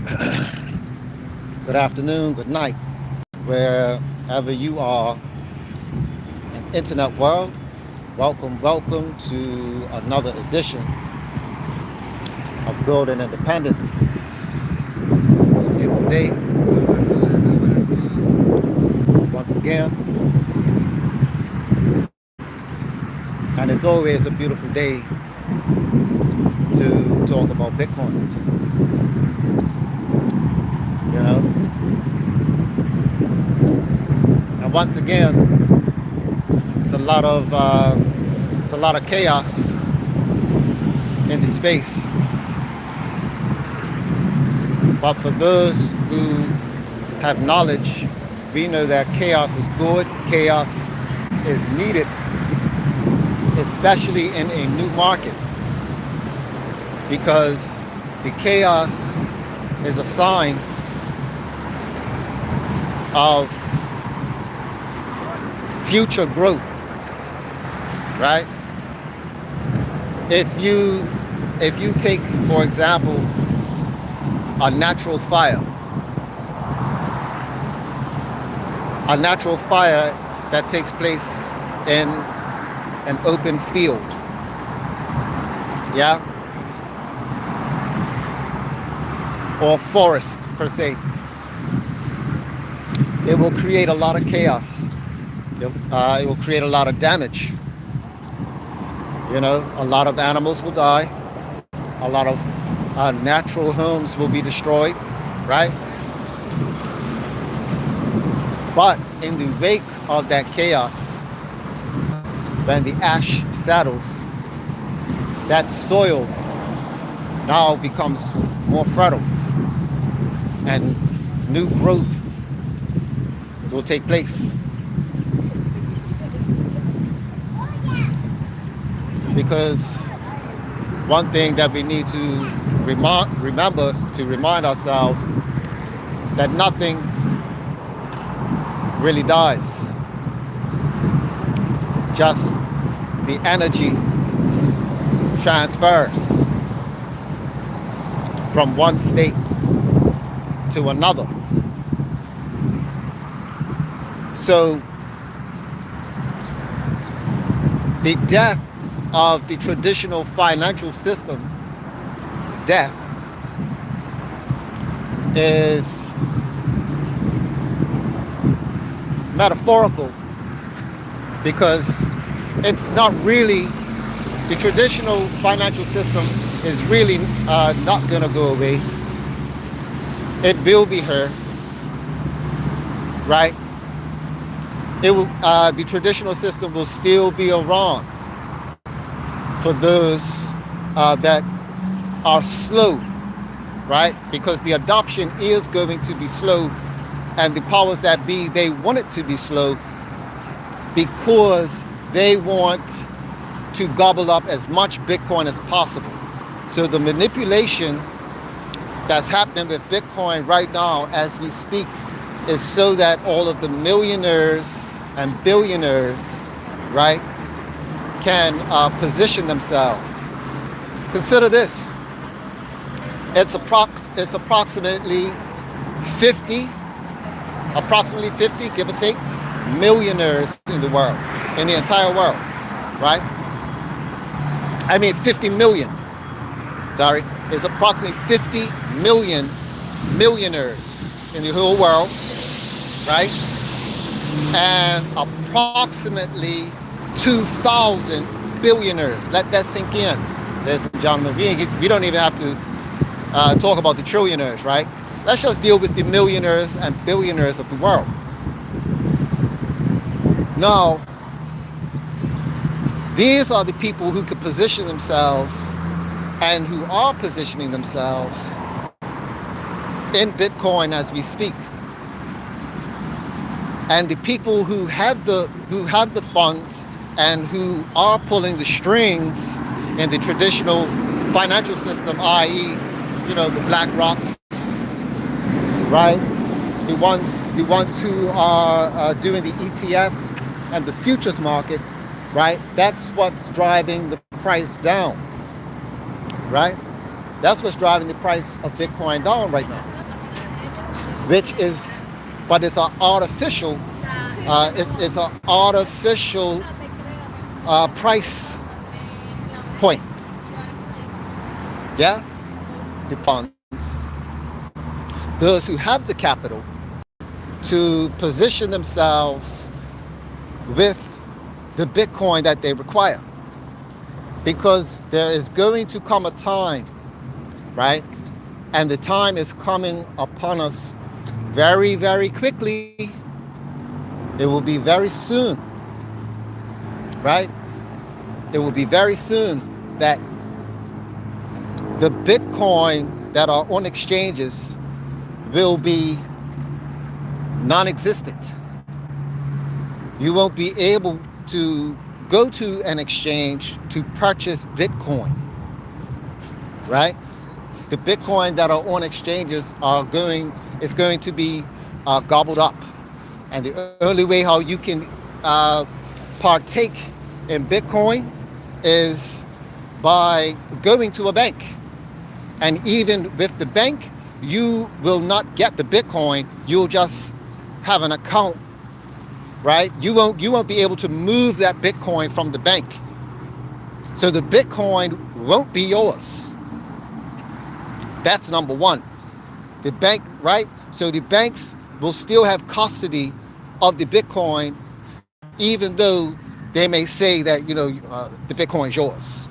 Good afternoon, good night, wherever you are in internet world. Welcome to another edition of Building Independence. It's a beautiful day once again, and it's always a beautiful day to talk about Bitcoin. You know, and once again, it's a lot of chaos in the space. But for those who have knowledge, we know that chaos is good, chaos is needed, especially in a new market, because the chaos is a sign of future growth, right? If you take, for example, a natural fire that takes place in an open field, yeah, or forest per se, it will create a lot of chaos. It will create a lot of damage. You know, a lot of animals will die. A lot of natural homes will be destroyed, right? But in the wake of that chaos, when the ash settles, that soil now becomes more fertile and new growth will take place. Because one thing that we need to remember to remind ourselves that nothing really dies. Just the energy transfers from one state to another. So the death of the traditional financial system, death, is metaphorical, because it's not really, the traditional financial system is really not going to go away. It will be here, right? It will, the traditional system will still be around for those that are slow, right? Because the adoption is going to be slow, and the powers that be, they want it to be slow because they want to gobble up as much Bitcoin as possible. So the manipulation that's happening with Bitcoin right now as we speak is so that all of the millionaires and billionaires, right, can position themselves. Consider this. It's approximately 50, give or take, millionaires in the world, in the entire world, right? I mean 50 million, sorry. It's approximately 50 million millionaires in the whole world, right? And approximately 2,000 billionaires. Let that sink in, ladies and gentlemen. We don't even have to talk about the trillionaires, right? Let's just deal with the millionaires and billionaires of the world. Now, these are the people who could position themselves and who are positioning themselves in Bitcoin as we speak. And the people who have the funds and who are pulling the strings in the traditional financial system, i.e., you know, the Black Rocks, right? The ones who are doing the ETFs and the futures market, right? That's what's driving the price down, right? That's what's driving the price of Bitcoin down right now, which is, but it's an artificial, it's an artificial price point. Yeah, depends. Those who have the capital to position themselves with the Bitcoin that they require, because there is going to come a time, right? And the time is coming upon us very, very quickly. It will be very soon, right? It will be very soon that the Bitcoin that are on exchanges will be non-existent. You won't be able to go to an exchange to purchase Bitcoin, right? The Bitcoin that are on exchanges is going to be gobbled up. And the only way how you can partake in Bitcoin is by going to a bank. And even with the bank, you will not get the Bitcoin. You'll just have an account, right? You won't be able to move that Bitcoin from the bank. So the Bitcoin won't be yours. That's number one. The bank, right? So the banks will still have custody of the Bitcoin, even though they may say that, the Bitcoin is yours.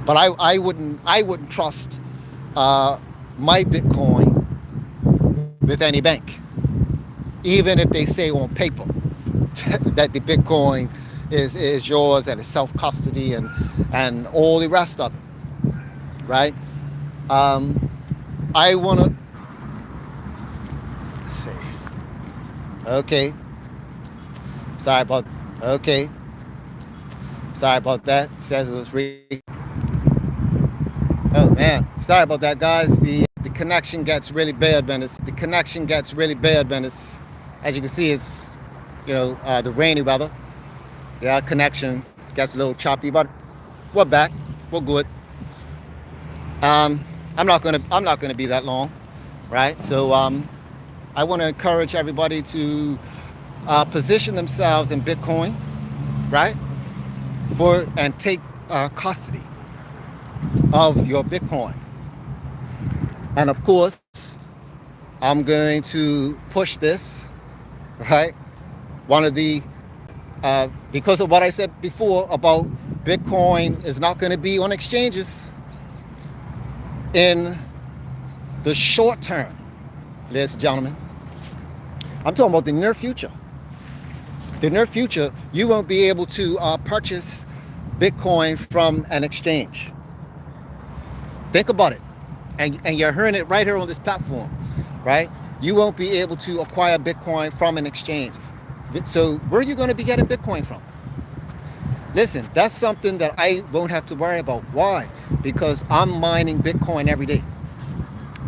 But I wouldn't trust my Bitcoin with any bank, even if they say on paper that the Bitcoin is yours and it's self-custody and all the rest of it, right? I want to see. Okay. Sorry about that. Says it was reading. Oh man, sorry about that, guys. The connection gets really bad when it's as you can see, it's the rainy weather. The connection gets a little choppy, but we're back. We're good. I'm not gonna be that long, right? So I want to encourage everybody to position themselves in Bitcoin, right? And take custody of your Bitcoin. And of course, I'm going to push this, right? One of the, because of what I said before about Bitcoin is not going to be on exchanges in the short term, ladies and gentlemen. I'm talking about the near future. The near future, you won't be able to purchase Bitcoin from an exchange. Think about it. And you're hearing it right here on this platform, right? You won't be able to acquire Bitcoin from an exchange. So where are you going to be getting Bitcoin from? Listen, that's something that I won't have to worry about. Why? Because I'm mining Bitcoin every day.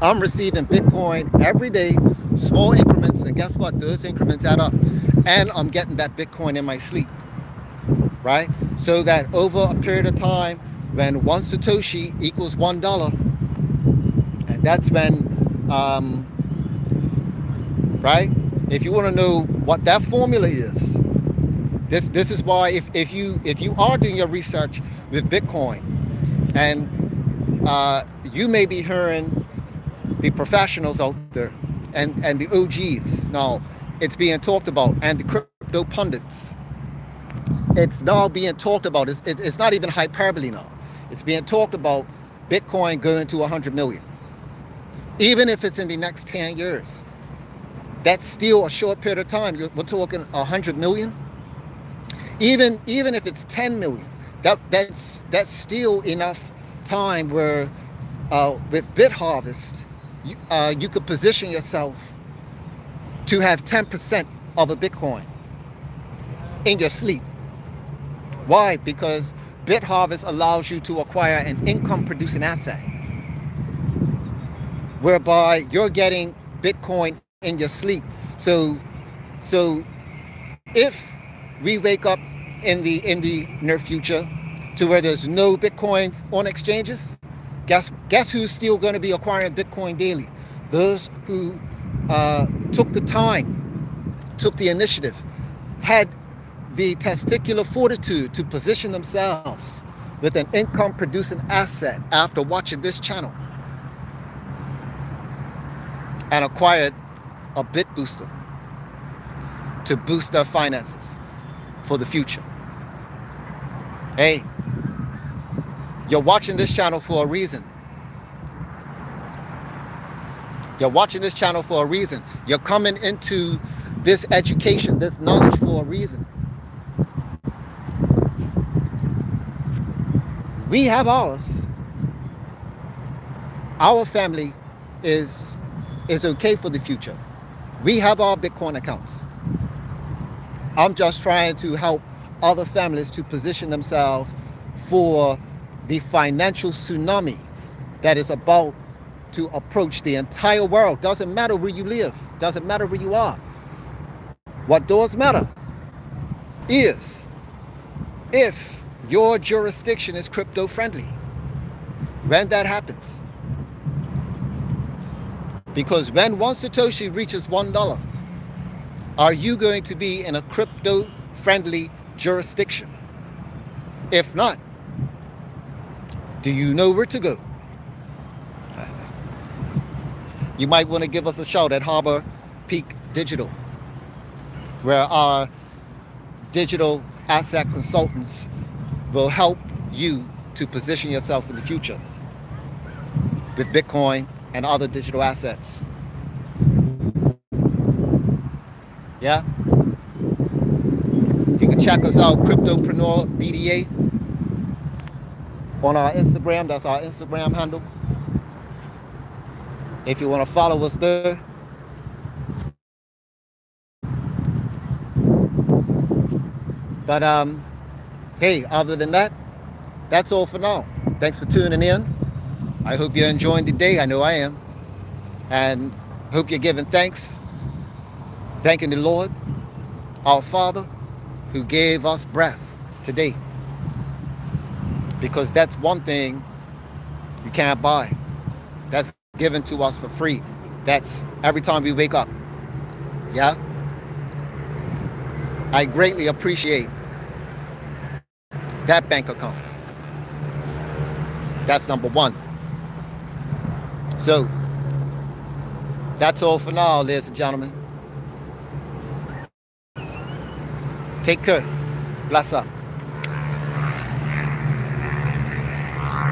I'm receiving Bitcoin every day, small increments, and guess what? Those increments add up. And I'm getting that Bitcoin in my sleep, right? So that over a period of time, when one Satoshi equals $1, and that's when, right? If you want to know what that formula is, this is why if you are doing your research with Bitcoin, and you may be hearing the professionals out there and the OGs now, it's being talked about, and the crypto pundits, it's now being talked about. It's not even hyperbole now. It's being talked about Bitcoin going to 100 million. Even if it's in the next 10 years, that's still a short period of time. We're talking 100 million. Even if it's 10 million, that's still enough time where with BitHarvest, you could position yourself to have 10% of a Bitcoin in your sleep. Why? Because BitHarvest allows you to acquire an income-producing asset, whereby you're getting Bitcoin in your sleep. So if we wake up in the near future to where there's no Bitcoins on exchanges, Guess who's still going to be acquiring Bitcoin daily? Those who took the time, took the initiative, had the testicular fortitude to position themselves with an income producing asset after watching this channel and acquired a BitBooster to boost their finances for the future. Hey, you're watching this channel for a reason. You're watching this channel for a reason. You're coming into this education, this knowledge for a reason. We have ours. Our family is okay for the future. We have our Bitcoin accounts. I'm just trying to help other families to position themselves for the financial tsunami that is about to approach the entire world. Doesn't matter where you live, doesn't matter where you are. What does matter is if your jurisdiction is crypto friendly when that happens. Because when one Satoshi reaches $1, are you going to be in a crypto friendly jurisdiction? If not, do you know where to go? You might want to give us a shout at Harbor Peak Digital, where our digital asset consultants will help you to position yourself in the future with Bitcoin and other digital assets. Yeah? You can check us out, Cryptopreneur BDA, on our Instagram. That's our Instagram handle. If you want to follow us there. But hey, other than that, that's all for now. Thanks for tuning in. I hope you're enjoying the day. I know I am. And hope you're giving thanks, thanking the Lord, our Father, who gave us breath today. Because that's one thing you can't buy. That's given to us for free. That's every time we wake up. Yeah? I greatly appreciate that bank account. That's number one. So, that's all for now, ladies and gentlemen. Take care. Bless up.